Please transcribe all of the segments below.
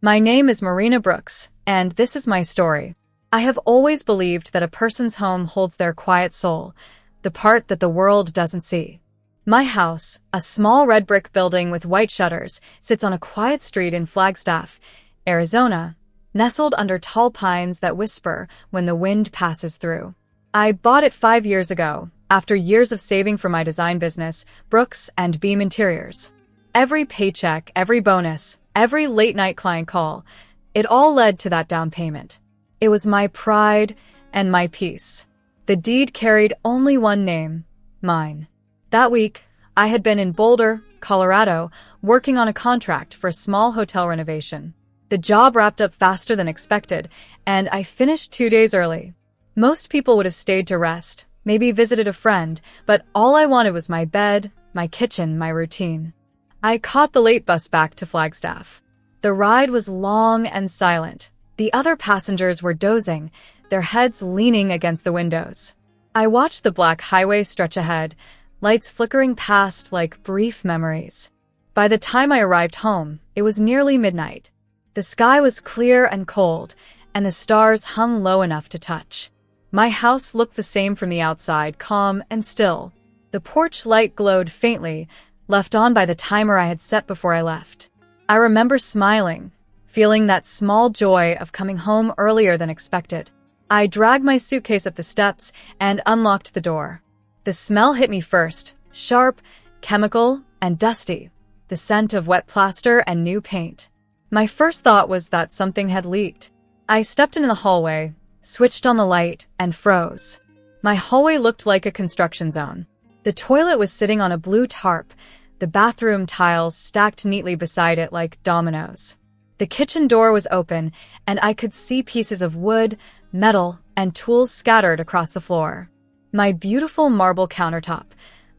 My name is Marina Brooks, and this is my story. I have always believed that a person's home holds their quiet soul, the part that the world doesn't see. My house, a small red brick building with white shutters, sits on a quiet street in Flagstaff, Arizona, nestled under tall pines that whisper when the wind passes through. I bought it 5 years ago, after years of saving for my design business, Brooks and Beam Interiors. Every paycheck, every bonus, every late-night client call, it all led to that down payment. It was my pride and my peace. The deed carried only one name, mine. That week, I had been in Boulder, Colorado, working on a contract for a small hotel renovation. The job wrapped up faster than expected, and I finished 2 days early. Most people would have stayed to rest, maybe visited a friend, but all I wanted was my bed, my kitchen, my routine. I caught the late bus back to Flagstaff. The ride was long and silent. The other passengers were dozing, their heads leaning against the windows. I watched the black highway stretch ahead, lights flickering past like brief memories. By the time I arrived home, it was nearly midnight. The sky was clear and cold, and the stars hung low enough to touch. My house looked the same from the outside, calm and still. The porch light glowed faintly, left on by the timer I had set before I left. I remember smiling, feeling that small joy of coming home earlier than expected. I dragged my suitcase up the steps and unlocked the door. The smell hit me first, sharp, chemical, and dusty, the scent of wet plaster and new paint. My first thought was that something had leaked. I stepped into the hallway, switched on the light, and froze. My hallway looked like a construction zone. The toilet was sitting on a blue tarp, the bathroom tiles stacked neatly beside it like dominoes. The kitchen door was open, and I could see pieces of wood, metal, and tools scattered across the floor. My beautiful marble countertop,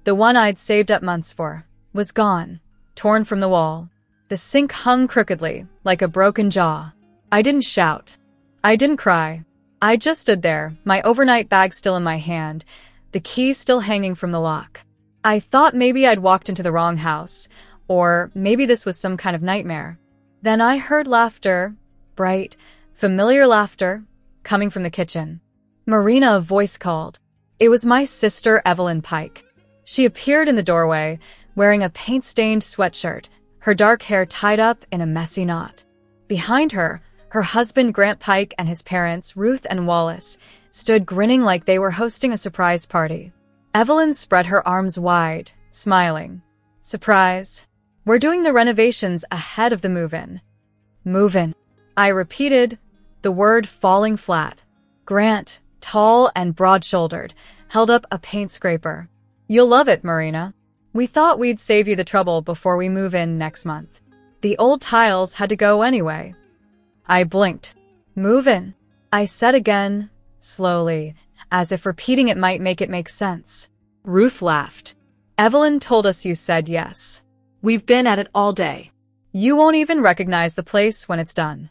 the one I'd saved up months for, was gone, torn from the wall. The sink hung crookedly, like a broken jaw. I didn't shout. I didn't cry. I just stood there, my overnight bag still in my hand, the key still hanging from the lock. I thought maybe I'd walked into the wrong house, or maybe this was some kind of nightmare. Then I heard laughter, bright, familiar laughter, coming from the kitchen. Marina, a voice called. It was my sister, Evelyn Pike. She appeared in the doorway, wearing a paint-stained sweatshirt, her dark hair tied up in a messy knot. Behind her, her husband, Grant Pike, and his parents, Ruth and Wallace, stood grinning like they were hosting a surprise party. Evelyn spread her arms wide, smiling. Surprise. We're doing the renovations ahead of the move-in. Move-in. I repeated, the word falling flat. Grant, tall and broad-shouldered, held up a paint scraper. You'll love it, Marina. We thought we'd save you the trouble before we move in next month. The old tiles had to go anyway. I blinked. Move in, I said again, slowly, as if repeating it might make it make sense. Ruth laughed. Evelyn told us you said yes. We've been at it all day. You won't even recognize the place when it's done.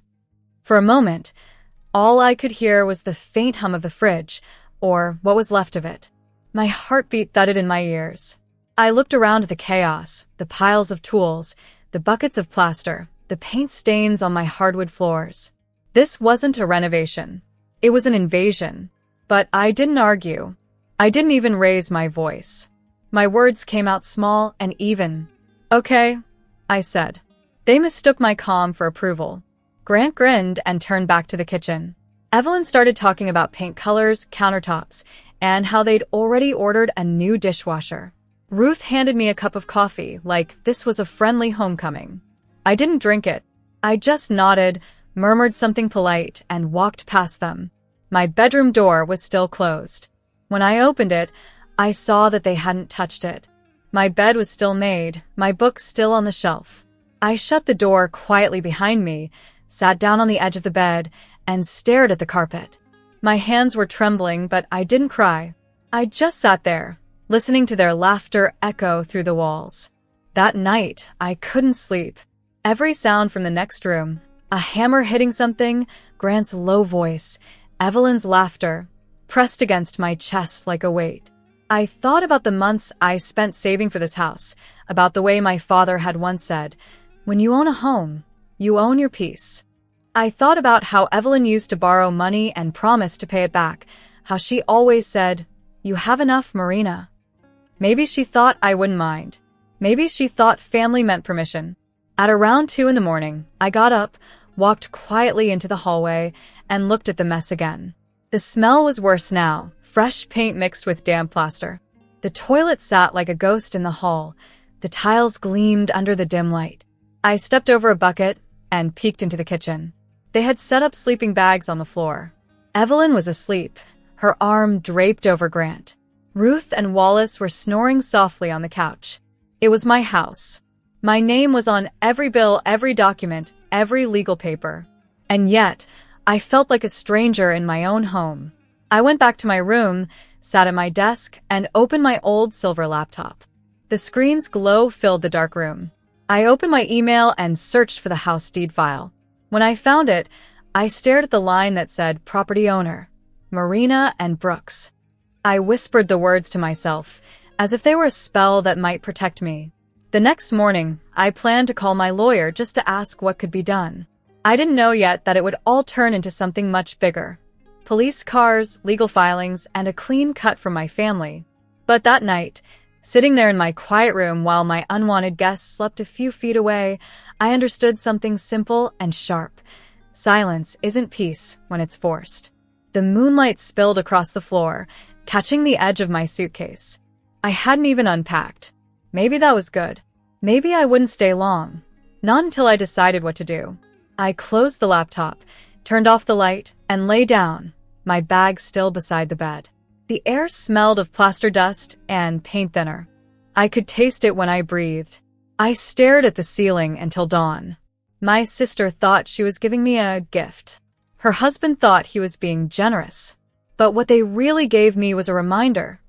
For a moment, all I could hear was the faint hum of the fridge, or what was left of it. My heartbeat thudded in my ears. I looked around at the chaos, the piles of tools, the buckets of plaster, the paint stains on my hardwood floors. This wasn't a renovation. It was an invasion. But I didn't argue. I didn't even raise my voice. My words came out small and even. Okay, I said. They mistook my calm for approval. Grant grinned and turned back to the kitchen. Evelyn started talking about paint colors, countertops, and how they'd already ordered a new dishwasher. Ruth handed me a cup of coffee like this was a friendly homecoming. I didn't drink it. I just nodded, murmured something polite, and walked past them. My bedroom door was still closed. When I opened it, I saw that they hadn't touched it. My bed was still made, my books still on the shelf. I shut the door quietly behind me, sat down on the edge of the bed, and stared at the carpet. My hands were trembling, but I didn't cry. I just sat there, listening to their laughter echo through the walls. That night, I couldn't sleep. Every sound from the next room, a hammer hitting something, Grant's low voice, Evelyn's laughter, pressed against my chest like a weight. I thought about the months I spent saving for this house, about the way my father had once said, when you own a home, You own your peace. I thought about how Evelyn used to borrow money and promise to pay it back, how she always said, "You have enough, Marina." Maybe she thought I wouldn't mind. Maybe she thought family meant permission. At around 2 in the morning, I got up, walked quietly into the hallway, and looked at the mess again. The smell was worse now, fresh paint mixed with damp plaster. The toilet sat like a ghost in the hall. The tiles gleamed under the dim light. I stepped over a bucket and peeked into the kitchen. They had set up sleeping bags on the floor. Evelyn was asleep, her arm draped over Grant. Ruth and Wallace were snoring softly on the couch. It was my house. My name was on every bill, every document, every legal paper. And yet, I felt like a stranger in my own home. I went back to my room, sat at my desk, and opened my old silver laptop. The screen's glow filled the dark room. I opened my email and searched for the house deed file. When I found it, I stared at the line that said property owner, Marina and Brooks. I whispered the words to myself, as if they were a spell that might protect me. The next morning, I planned to call my lawyer just to ask what could be done. I didn't know yet that it would all turn into something much bigger. Police cars, legal filings, and a clean cut from my family. But that night, sitting there in my quiet room while my unwanted guests slept a few feet away, I understood something simple and sharp. Silence isn't peace when it's forced. The moonlight spilled across the floor, catching the edge of my suitcase. I hadn't even unpacked. Maybe that was good. Maybe I wouldn't stay long. Not until I decided what to do. I closed the laptop, turned off the light, and lay down, my bag still beside the bed. The air smelled of plaster dust and paint thinner. I could taste it when I breathed. I stared at the ceiling until dawn. My sister thought she was giving me a gift. Her husband thought he was being generous. But what they really gave me was a reminder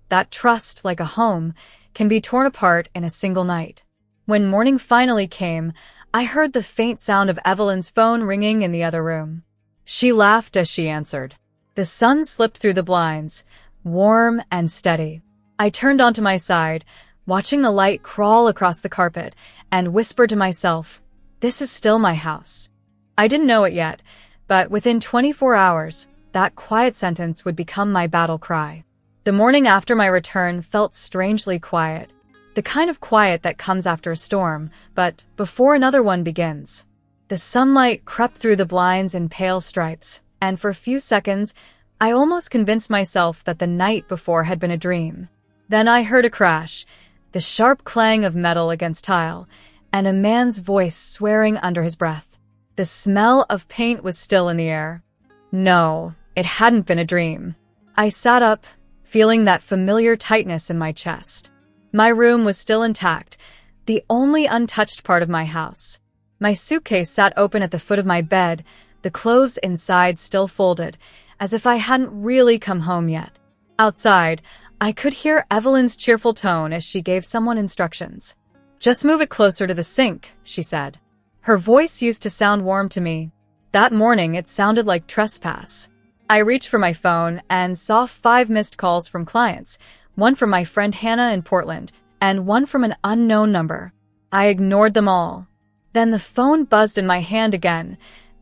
that trust, like a home, can be torn apart in a single night. When morning finally came, I heard the faint sound of Evelyn's phone ringing in the other room. She laughed as she answered. The sun slipped through the blinds, warm and steady. I turned onto my side, watching the light crawl across the carpet, and whispered to myself, "This is still my house." I didn't know it yet, but within 24 hours, that quiet sentence would become my battle cry. The morning after my return felt strangely quiet. The kind of quiet that comes after a storm, but before another one begins. The sunlight crept through the blinds in pale stripes, and for a few seconds, I almost convinced myself that the night before had been a dream. Then I heard a crash, the sharp clang of metal against tile, and a man's voice swearing under his breath. The smell of paint was still in the air. No, it hadn't been a dream. I sat up, feeling that familiar tightness in my chest. My room was still intact, the only untouched part of my house. My suitcase sat open at the foot of my bed, the clothes inside still folded, as if I hadn't really come home yet. Outside, I could hear Evelyn's cheerful tone as she gave someone instructions. "Just move it closer to the sink," she said. Her voice used to sound warm to me. That morning, it sounded like trespass. I reached for my phone and saw 5 missed calls from clients, one from my friend Hannah in Portland, and one from an unknown number. I ignored them all. Then the phone buzzed in my hand again,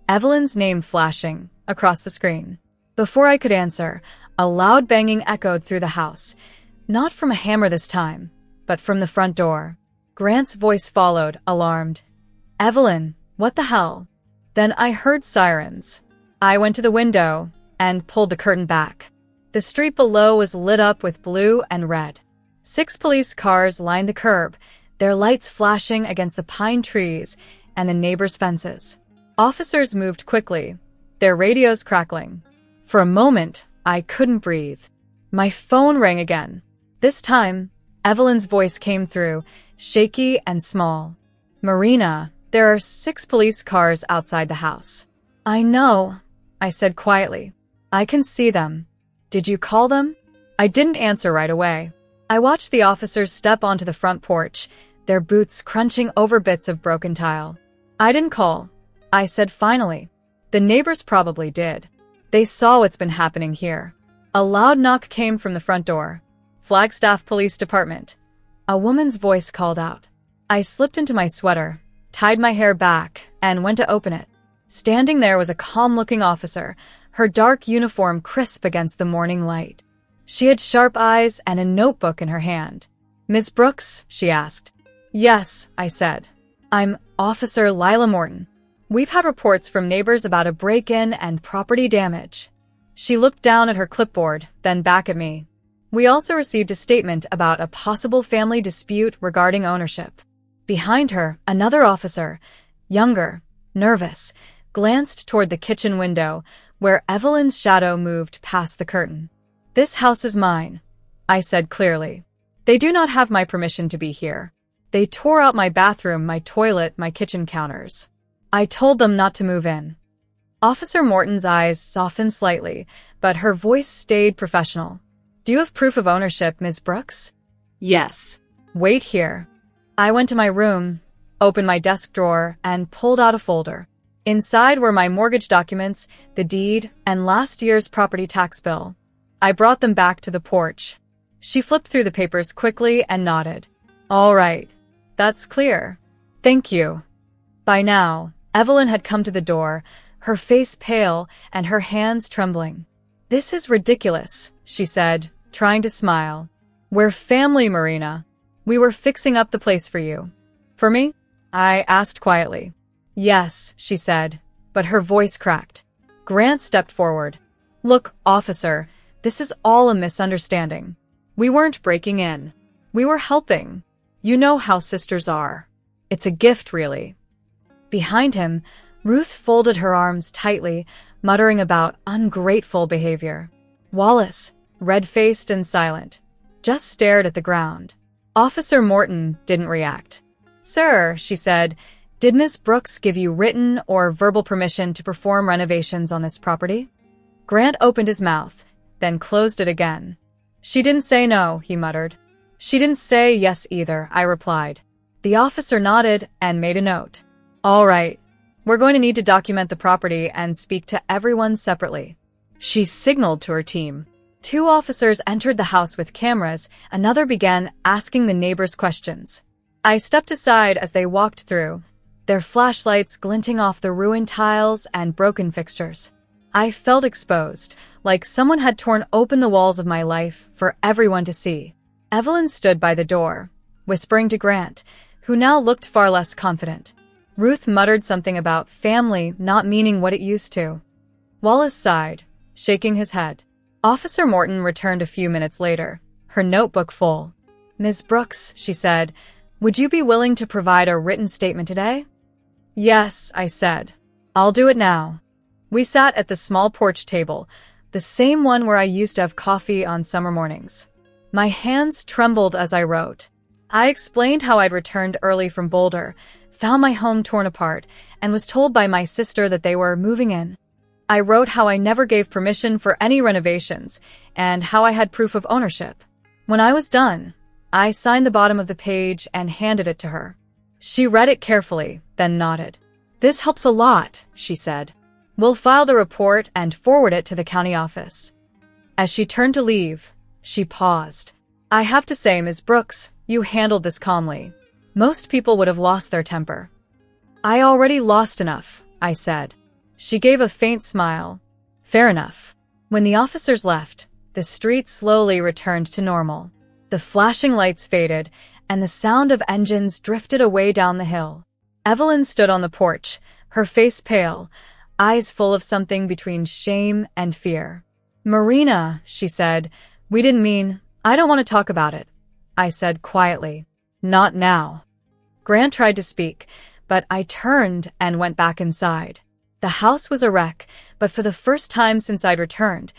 Evelyn's name flashing across the screen. Before I could answer, a loud banging echoed through the house, not from a hammer this time, but from the front door. Grant's voice followed, alarmed. "Evelyn, what the hell?" Then I heard sirens. I went to the window and pulled the curtain back. The street below was lit up with blue and red. 6 police cars lined the curb, their lights flashing against the pine trees and the neighbors' fences. Officers moved quickly, their radios crackling. For a moment, I couldn't breathe. My phone rang again. This time, Evelyn's voice came through, shaky and small. "Marina, there are 6 police cars outside the house." "I know," I said quietly. "I can see them. Did you call them?" I didn't answer right away. I watched the officers step onto the front porch, their boots crunching over bits of broken tile. "I didn't call," I said finally. "The neighbors probably did. They saw what's been happening here." A loud knock came from the front door. "Flagstaff Police Department." A woman's voice called out. I slipped into my sweater, tied my hair back, and went to open it. Standing there was a calm-looking officer, her dark uniform crisp against the morning light. She had sharp eyes and a notebook in her hand. "Miss Brooks?" she asked. "Yes," I said. "I'm Officer Lila Morton. We've had reports from neighbors about a break-in and property damage." She looked down at her clipboard, then back at me. "We also received a statement about a possible family dispute regarding ownership." Behind her, another officer, younger, nervous, glanced toward the kitchen window, where Evelyn's shadow moved past the curtain. "This house is mine," I said clearly. "They do not have my permission to be here. They tore out my bathroom, my toilet, my kitchen counters. I told them not to move in." Officer Morton's eyes softened slightly, but her voice stayed professional. "Do you have proof of ownership, Ms. Brooks?" "Yes." "Wait here." I went to my room, opened my desk drawer, and pulled out a folder. Inside were my mortgage documents, the deed, and last year's property tax bill. I brought them back to the porch. She flipped through the papers quickly and nodded. "All right. That's clear. Thank you." By now, Evelyn had come to the door, her face pale and her hands trembling. "This is ridiculous," she said, trying to smile. "We're family, Marina. We were fixing up the place for you." "For me?" I asked quietly. "Yes," she said, but her voice cracked. Grant stepped forward. "Look, officer, this is all a misunderstanding. We weren't breaking in. We were helping. You know how sisters are. It's a gift, really." Behind him, Ruth folded her arms tightly, muttering about ungrateful behavior. Wallace, red-faced and silent, just stared at the ground. Officer Morton didn't react. "Sir," she said, "did Miss Brooks give you written or verbal permission to perform renovations on this property?" Grant opened his mouth, then closed it again. "She didn't say no," he muttered. "She didn't say yes either," I replied. The officer nodded and made a note. "All right. We're going to need to document the property and speak to everyone separately." She signaled to her team. 2 officers entered the house with cameras, another began asking the neighbors questions. I stepped aside as they walked through, their flashlights glinting off the ruined tiles and broken fixtures. I felt exposed, like someone had torn open the walls of my life for everyone to see. Evelyn stood by the door, whispering to Grant, who now looked far less confident. Ruth muttered something about family not meaning what it used to. Wallace sighed, shaking his head. Officer Morton returned a few minutes later, her notebook full. "Ms. Brooks," she said, "would you be willing to provide a written statement today?" "Yes," I said. "I'll do it now." We sat at the small porch table, the same one where I used to have coffee on summer mornings. My hands trembled as I wrote. I explained how I'd returned early from Boulder, found my home torn apart, and was told by my sister that they were moving in. I wrote how I never gave permission for any renovations, and how I had proof of ownership. When I was done, I signed the bottom of the page and handed it to her. She read it carefully, then nodded. "This helps a lot," she said. "We'll file the report and forward it to the county office." As she turned to leave, she paused. "I have to say, Ms. Brooks, you handled this calmly. Most people would have lost their temper." "I already lost enough," I said. She gave a faint smile. "Fair enough." When the officers left, the street slowly returned to normal. The flashing lights faded, and the sound of engines drifted away down the hill. Evelyn stood on the porch, her face pale, eyes full of something between shame and fear. "Marina," she said, "we didn't mean—" "I don't want to talk about it," I said quietly. "Not now." Grant tried to speak, but I turned and went back inside. The house was a wreck, but for the first time since I'd returned,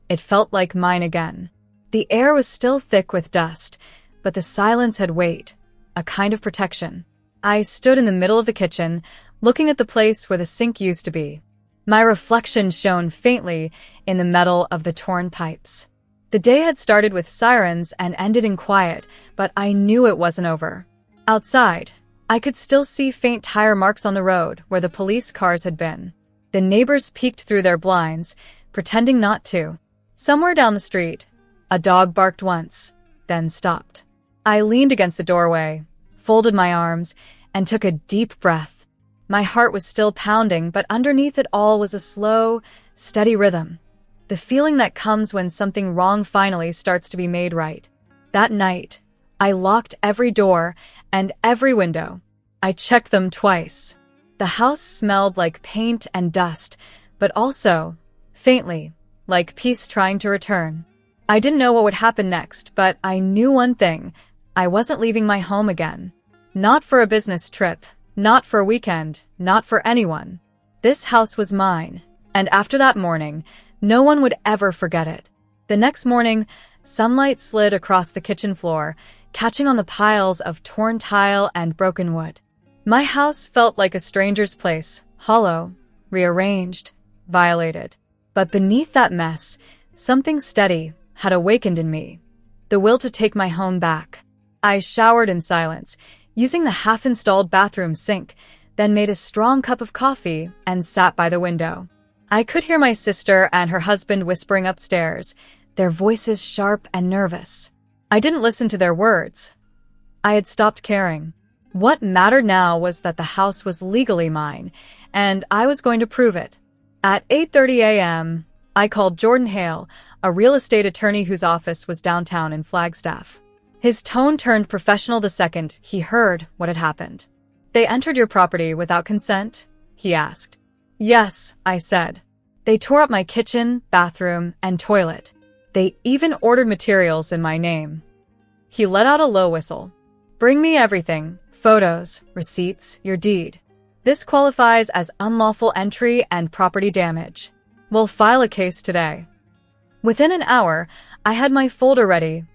it felt like mine again. The air was still thick with dust, but the silence had weight, a kind of protection. I stood in the middle of the kitchen, looking at the place where the sink used to be. My reflection shone faintly in the metal of the torn pipes. The day had started with sirens and ended in quiet, but I knew it wasn't over. Outside, I could still see faint tire marks on the road where the police cars had been. The neighbors peeked through their blinds, pretending not to. Somewhere down the street, a dog barked once, then stopped. I leaned against the doorway, folded my arms, and took a deep breath. My heart was still pounding, but underneath it all was a slow, steady rhythm. The feeling that comes when something wrong finally starts to be made right. That night, I locked every door and every window. I checked them twice. The house smelled like paint and dust, but also, faintly, like peace trying to return. I didn't know what would happen next, but I knew one thing. I wasn't leaving my home again. Not for a business trip, not for a weekend, not for anyone. This house was mine, and after that morning, no one would ever forget it. The next morning, sunlight slid across the kitchen floor, catching on the piles of torn tile and broken wood. My house felt like a stranger's place, hollow, rearranged, violated. But beneath that mess, something steady had awakened in me. The will to take my home back. I showered in silence, using the half-installed bathroom sink, then made a strong cup of coffee and sat by the window. I could hear my sister and her husband whispering upstairs, their voices sharp and nervous. I didn't listen to their words. I had stopped caring. What mattered now was that the house was legally mine, and I was going to prove it. At 8:30 a.m., I called Jordan Hale, a real estate attorney whose office was downtown in Flagstaff. His tone turned professional the second he heard what had happened. "They entered your property without consent?" he asked. "Yes," I said. "They tore up my kitchen, bathroom, and toilet. They even ordered materials in my name." He let out a low whistle. "Bring me everything, photos, receipts, your deed. This qualifies as unlawful entry and property damage. We'll file a case today." Within an hour, I had my folder ready,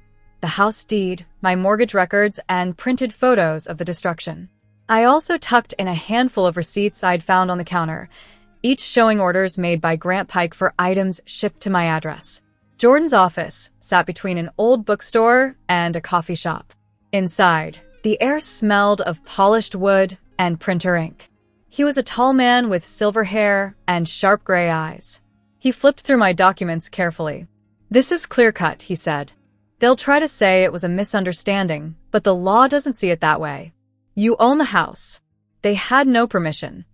the house deed, my mortgage records, and printed photos of the destruction. I also tucked in a handful of receipts I'd found on the counter, each showing orders made by Grant Pike for items shipped to my address. Jordan's office sat between an old bookstore and a coffee shop. Inside, the air smelled of polished wood and printer ink. He was a tall man with silver hair and sharp gray eyes. He flipped through my documents carefully. "This is clear-cut," he said. "They'll try to say it was a misunderstanding, but the law doesn't see it that way. You own the house. They had no permission."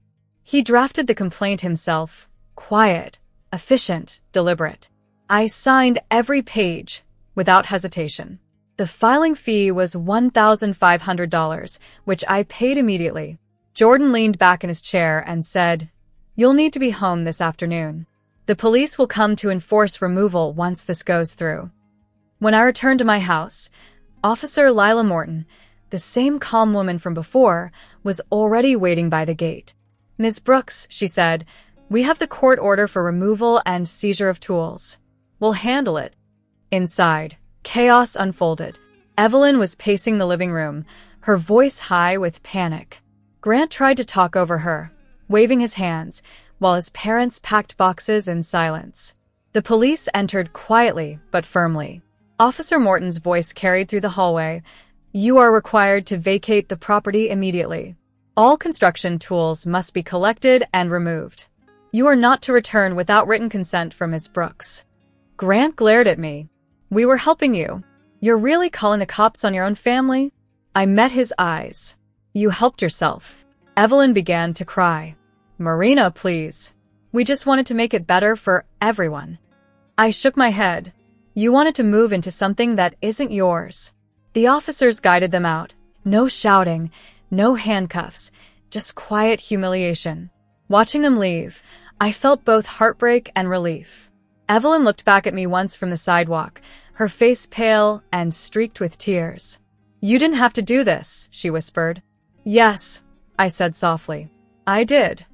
He drafted the complaint himself, quiet, efficient, deliberate. I signed every page, without hesitation. The filing fee was $1,500, which I paid immediately. Jordan leaned back in his chair and said, "You'll need to be home this afternoon. The police will come to enforce removal once this goes through." When I returned to my house, Officer Lila Morton, the same calm woman from before, was already waiting by the gate. "Ms. Brooks," she said, "we have the court order for removal and seizure of tools. We'll handle it." Inside, chaos unfolded. Evelyn was pacing the living room, her voice high with panic. Grant tried to talk over her, waving his hands, while his parents packed boxes in silence. The police entered quietly but firmly. Officer Morton's voice carried through the hallway. "You are required to vacate the property immediately. All construction tools must be collected and removed. You are not to return without written consent from Ms. Brooks." Grant glared at me. "We were helping you. You're really calling the cops on your own family?" I met his eyes. "You helped yourself." Evelyn began to cry. "Marina, please. We just wanted to make it better for everyone." I shook my head. "You wanted to move into something that isn't yours." The officers guided them out. No shouting, no handcuffs, just quiet humiliation. Watching them leave, I felt both heartbreak and relief. Evelyn looked back at me once from the sidewalk, her face pale and streaked with tears. "You didn't have to do this," she whispered. "Yes," I said softly. "I did."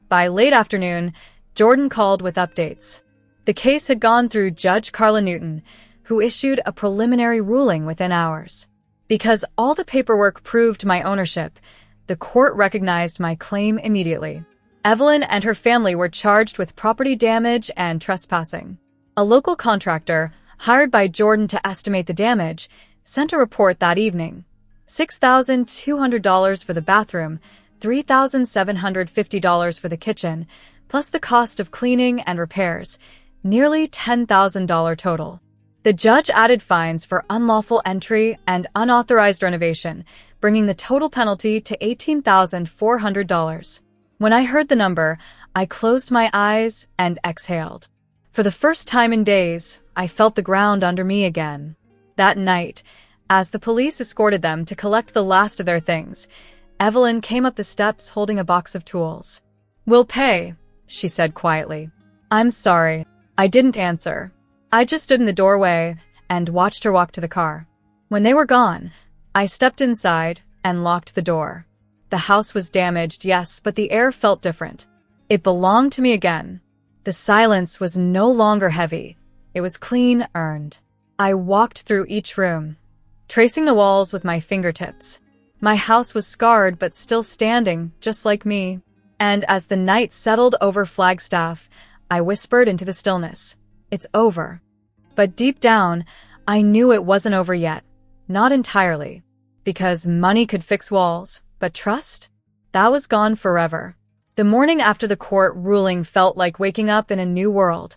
By late afternoon, Jordan called with updates. The case had gone through Judge Carla Newton, who issued a preliminary ruling within hours. Because all the paperwork proved my ownership, the court recognized my claim immediately. Evelyn and her family were charged with property damage and trespassing. A local contractor, hired by Jordan to estimate the damage, sent a report that evening. $6,200 for the bathroom, $3,750 for the kitchen, plus the cost of cleaning and repairs, nearly $10,000 total. The judge added fines for unlawful entry and unauthorized renovation, bringing the total penalty to $18,400. When I heard the number, I closed my eyes and exhaled. For the first time in days, I felt the ground under me again. That night, as the police escorted them to collect the last of their things, Evelyn came up the steps holding a box of tools. "We'll pay," she said quietly. "I'm sorry." I didn't answer. I just stood in the doorway and watched her walk to the car. When they were gone, I stepped inside and locked the door. The house was damaged, yes, but the air felt different. It belonged to me again. The silence was no longer heavy. It was clean, earned. I walked through each room, tracing the walls with my fingertips. My house was scarred but still standing, just like me. And as the night settled over Flagstaff, I whispered into the stillness, "It's over." But deep down, I knew it wasn't over yet. Not entirely. Because money could fix walls, but trust? That was gone forever. The morning after the court ruling felt like waking up in a new world.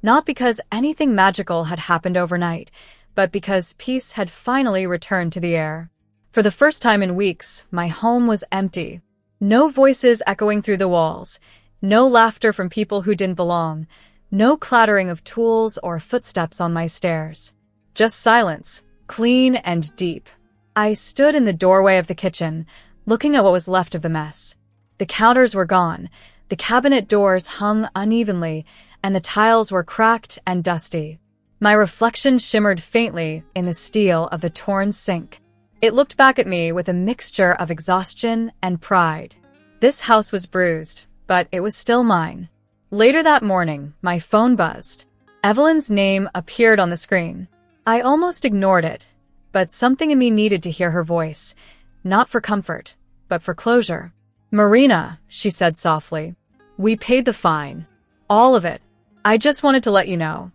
Not because anything magical had happened overnight, but because peace had finally returned to the air. For the first time in weeks, my home was empty. No voices echoing through the walls. No laughter from people who didn't belong. No clattering of tools or footsteps on my stairs. Just silence, clean and deep. I stood in the doorway of the kitchen, looking at what was left of the mess. The counters were gone, the cabinet doors hung unevenly, and the tiles were cracked and dusty. My reflection shimmered faintly in the steel of the torn sink. It looked back at me with a mixture of exhaustion and pride. This house was bruised, but it was still mine. Later that morning, my phone buzzed. Evelyn's name appeared on the screen. I almost ignored it, but something in me needed to hear her voice, not for comfort, but for closure. "Marina," she said softly, "we paid the fine. All of it. I just wanted to let you know."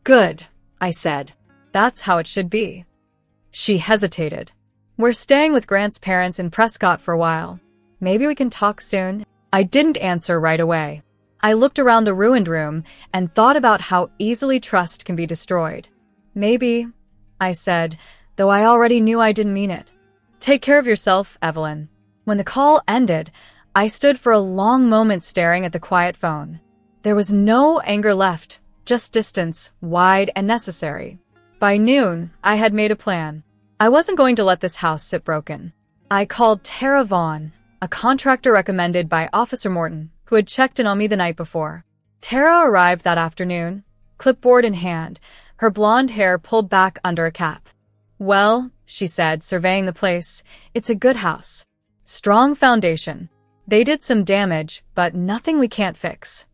"Good," I said. "That's how it should be." She hesitated. "We're staying with Grant's parents in Prescott for a while. Maybe we can talk soon." I didn't answer right away. I looked around the ruined room and thought about how easily trust can be destroyed. "Maybe," I said, though I already knew I didn't mean it. "Take care of yourself, Evelyn." When the call ended, I stood for a long moment staring at the quiet phone. There was no anger left, just distance, wide and necessary. By noon, I had made a plan. I wasn't going to let this house sit broken. I called Tara Vaughn, a contractor recommended by Officer Morton, who had checked in on me the night before. Tara arrived that afternoon, clipboard in hand, her blonde hair pulled back under a cap. "Well," she said, surveying the place, "it's a good house. Strong foundation. They did some damage, but nothing we can't fix."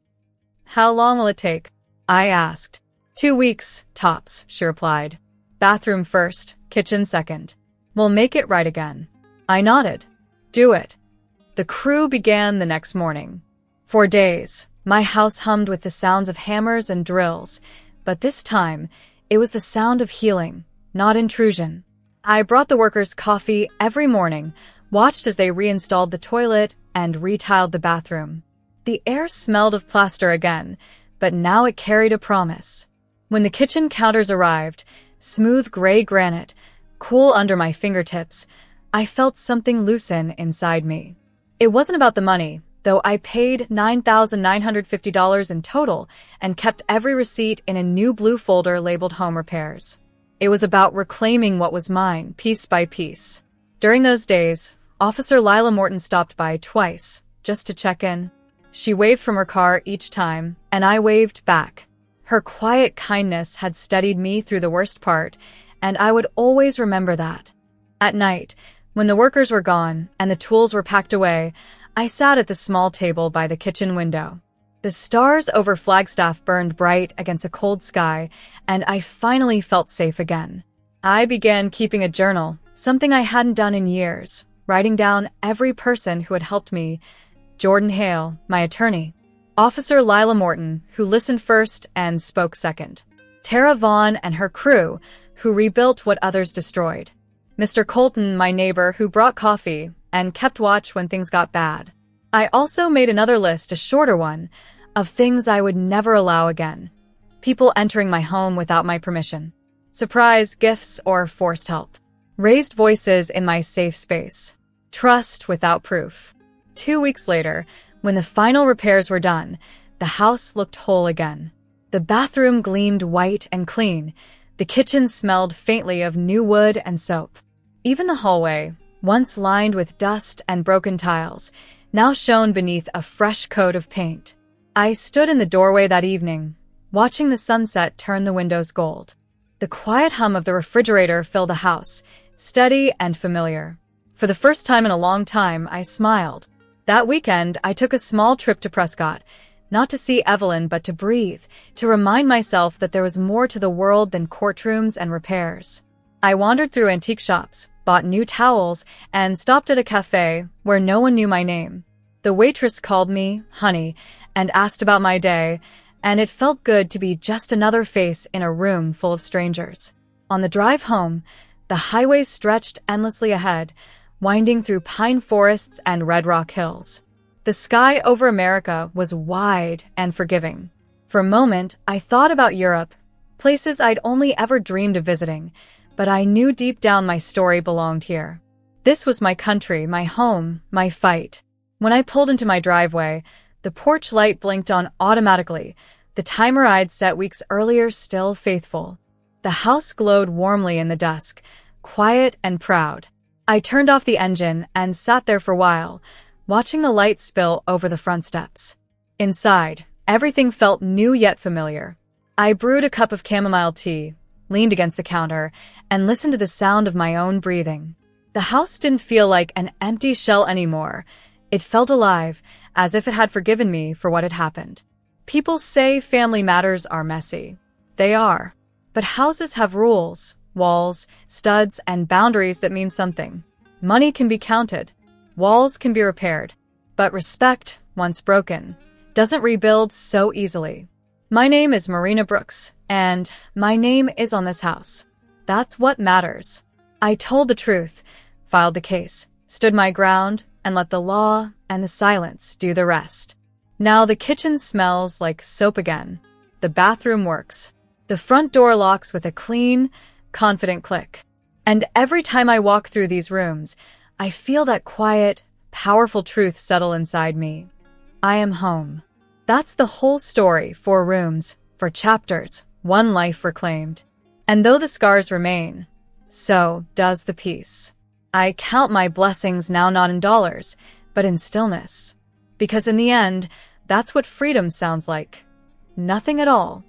"How long will it take?" I asked. 2 weeks, tops," she replied. "Bathroom first, kitchen second. We'll make it right again." I nodded. "Do it." The crew began the next morning. For days, my house hummed with the sounds of hammers and drills, but this time, it was the sound of healing, not intrusion. I brought the workers coffee every morning, watched as they reinstalled the toilet and retiled the bathroom. The air smelled of plaster again, but now it carried a promise. When the kitchen counters arrived, smooth gray granite, cool under my fingertips, I felt something loosen inside me. It wasn't about the money, though I paid $9,950 in total and kept every receipt in a new blue folder labeled Home Repairs. It was about reclaiming what was mine, piece by piece. During those days, Officer Lila Morton stopped by twice, just to check in. She waved from her car each time, and I waved back. Her quiet kindness had steadied me through the worst part, and I would always remember that. At night, when the workers were gone and the tools were packed away, I sat at the small table by the kitchen window. The stars over Flagstaff burned bright against a cold sky, and I finally felt safe again. I began keeping a journal, something I hadn't done in years, writing down every person who had helped me. Jordan Hale, my attorney. Officer Lila Morton, who listened first and spoke second. Tara Vaughn and her crew, who rebuilt what others destroyed. Mr. Colton, my neighbor, who brought coffee and kept watch when things got bad. I also made another list, a shorter one, of things I would never allow again. People entering my home without my permission. Surprise gifts or forced help. Raised voices in my safe space. Trust without proof. 2 weeks later, when the final repairs were done, the house looked whole again. The bathroom gleamed white and clean. The kitchen smelled faintly of new wood and soap. Even the hallway, once lined with dust and broken tiles, now shone beneath a fresh coat of paint. I stood in the doorway that evening, watching the sunset turn the windows gold. The quiet hum of the refrigerator filled the house, steady and familiar. For the first time in a long time, I smiled. That weekend, I took a small trip to Prescott, not to see Evelyn, but to breathe, to remind myself that there was more to the world than courtrooms and repairs. I wandered through antique shops, bought new towels, and stopped at a cafe where no one knew my name. The waitress called me honey and asked about my day, and it felt good to be just another face in a room full of strangers. On the drive home, the highway stretched endlessly ahead, winding through pine forests and red rock hills. The sky over America was wide and forgiving. For a moment, I thought about Europe, places I'd only ever dreamed of visiting, but I knew deep down my story belonged here. This was my country, my home, my fight. When I pulled into my driveway, the porch light blinked on automatically, the timer I'd set weeks earlier still faithful. The house glowed warmly in the dusk, quiet and proud. I turned off the engine and sat there for a while, watching the light spill over the front steps. Inside, everything felt new yet familiar. I brewed a cup of chamomile tea, leaned against the counter, and listened to the sound of my own breathing. The house didn't feel like an empty shell anymore. It felt alive, as if it had forgiven me for what had happened. People say family matters are messy. They are. But houses have rules, walls, studs, and boundaries that mean something. Money can be counted. Walls can be repaired. But respect, once broken, doesn't rebuild so easily. My name is Marina Brooks, and my name is on this house. That's what matters. I told the truth, filed the case, stood my ground, and let the law and the silence do the rest. Now the kitchen smells like soap again. The bathroom works. The front door locks with a clean, confident click. And every time I walk through these rooms, I feel that quiet, powerful truth settle inside me. I am home. That's the whole story, 4 rooms, 4 chapters, 1 life reclaimed. And though the scars remain, so does the peace. I count my blessings now not in dollars, but in stillness. Because in the end, that's what freedom sounds like. Nothing at all.